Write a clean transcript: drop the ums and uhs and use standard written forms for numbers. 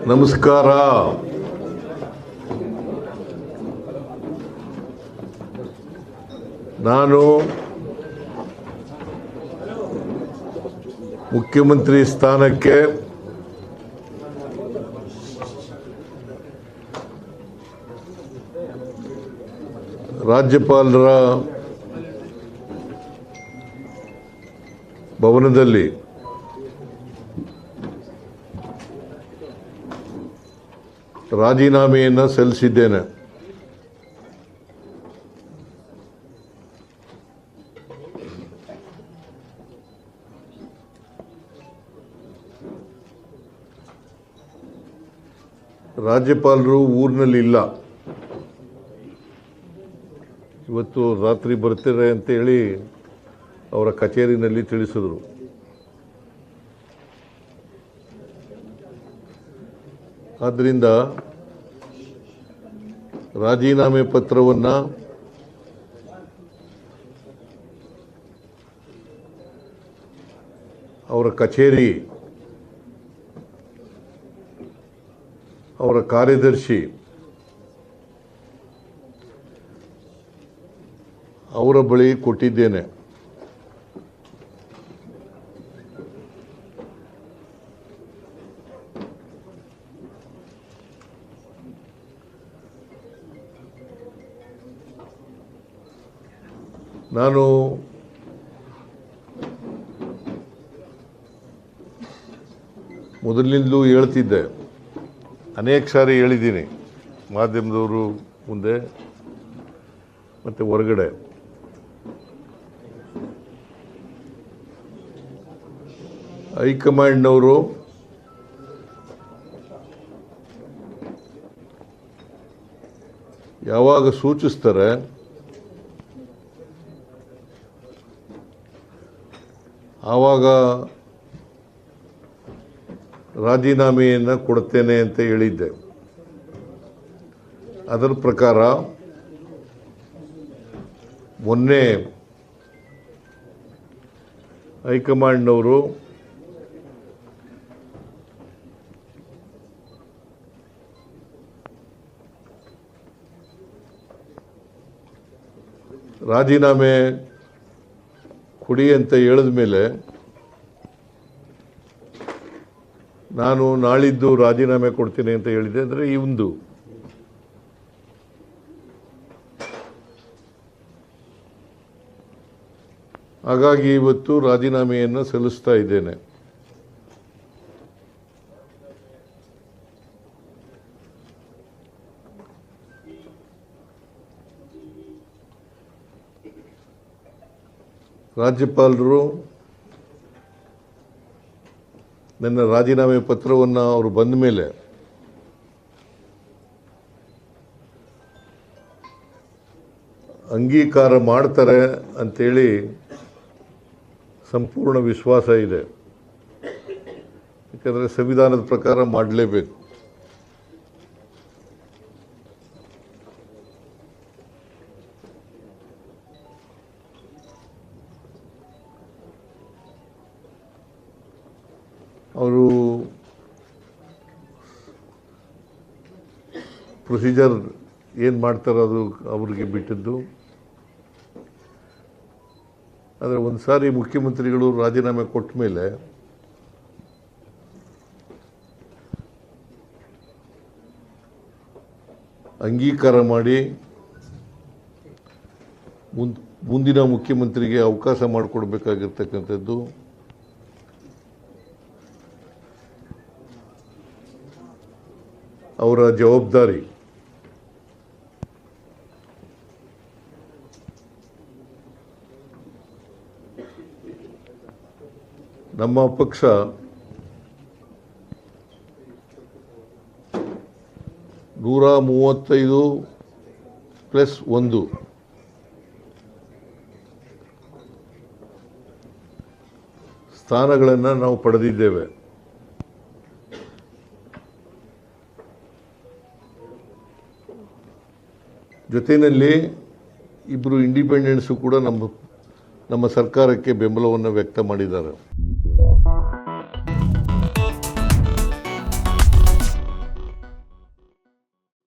ನಮಸ್ಕಾರ. ನಾನು ಮುಖ್ಯಮಂತ್ರಿ ಸ್ಥಾನಕ್ಕೆ ರಾಜ್ಯಪಾಲರ ಭವನದಲ್ಲಿ ರಾಜೀನಾಮೆಯನ್ನು ಸಲ್ಲಿಸಿದ್ದೇನೆ. ರಾಜ್ಯಪಾಲರು ಊರಿನಲ್ಲಿ ಇಲ್ಲ, ಇವತ್ತು ರಾತ್ರಿ ಬರ್ತಾರೆ ಅಂತೇಳಿ ಅವರ ಕಚೇರಿನಲ್ಲಿ ತಿಳಿಸಿದರು. ಆದ್ದರಿಂದ ರಾಜೀನಾಮೆ ಪತ್ರವನ್ನು ಅವರ ಕಚೇರಿ, ಅವರ ಕಾರ್ಯದರ್ಶಿ, ಅವರ ಬಳಿ ಕೊಟ್ಟಿದ್ದೇನೆ. ನಾನು ಮೊದಲಿನಿಂದಲೂ ಹೇಳ್ತಿದ್ದೆ, ಅನೇಕ ಸಾರಿ ಹೇಳಿದ್ದೀನಿ ಮಾಧ್ಯಮದವರು ಮುಂದೆ ಮತ್ತು ಹೊರಗಡೆ, ಹೈಕಮಾಂಡ್ನವರು ಯಾವಾಗ ಸೂಚಿಸ್ತಾರೆ ಆವಾಗ ರಾಜೀನಾಮೆಯನ್ನು ಕೊಡ್ತೇನೆ ಅಂತ ಹೇಳಿದ್ದೆ. ಅದರ ಪ್ರಕಾರ ಮೊನ್ನೆ ಹೈಕಮಾಂಡ್ನವರು ರಾಜೀನಾಮೆ ಕೊಡಿ ಅಂತ ಹೇಳಿದ ಮೇಲೆ ನಾನು ನಾಳಿದ್ದು ರಾಜೀನಾಮೆ ಕೊಡ್ತೀನಿ ಅಂತ ಹೇಳಿದೆ. ಅಂದರೆ ಇಂದು ಹಾಗಾಗಿ ಇವತ್ತು ರಾಜೀನಾಮೆಯನ್ನು ಸಲ್ಲಿಸ್ತಾ ಇದ್ದೇನೆ. ರಾಜ್ಯಪಾಲರು ನನ್ನ ರಾಜೀನಾಮೆ ಪತ್ರವನ್ನು ಅವರು ಬಂದ ಮೇಲೆ ಅಂಗೀಕಾರ ಮಾಡ್ತಾರೆ ಅಂತೇಳಿ ಸಂಪೂರ್ಣ ವಿಶ್ವಾಸ ಇದೆ. ಯಾಕಂದರೆ ಸಂವಿಧಾನದ ಪ್ರಕಾರ ಮಾಡಲೇಬೇಕು. ಅವರು ಪ್ರೊಸೀಜರ್ ಏನು ಮಾಡ್ತಾರೋ ಅದು ಅವ್ರಿಗೆ ಬಿಟ್ಟಿದ್ದು. ಆದರೆ ಒಂದು ಸಾರಿ ಮುಖ್ಯಮಂತ್ರಿಗಳು ರಾಜೀನಾಮೆ ಕೊಟ್ಟ ಮೇಲೆ ಅಂಗೀಕಾರ ಮಾಡಿ ಮುಂದಿನ ಮುಖ್ಯಮಂತ್ರಿಗೆ ಅವಕಾಶ ಮಾಡಿಕೊಡ್ಬೇಕಾಗಿರ್ತಕ್ಕಂಥದ್ದು ಅವರ ಜವಾಬ್ದಾರಿ. ನಮ್ಮ ಪಕ್ಷ ನೂರ 35+1 ಸ್ಥಾನಗಳನ್ನು ನಾವು ಪಡೆದಿದ್ದೇವೆ. ಜೊತೆಯಲ್ಲಿ ಇಬ್ಬರು ಇಂಡಿಪೆಂಡೆಂಟ್ಸು ಕೂಡ ನಮ್ಮ ಸರ್ಕಾರಕ್ಕೆ ಬೆಂಬಲವನ್ನು ವ್ಯಕ್ತ ಮಾಡಿದ್ದಾರೆ.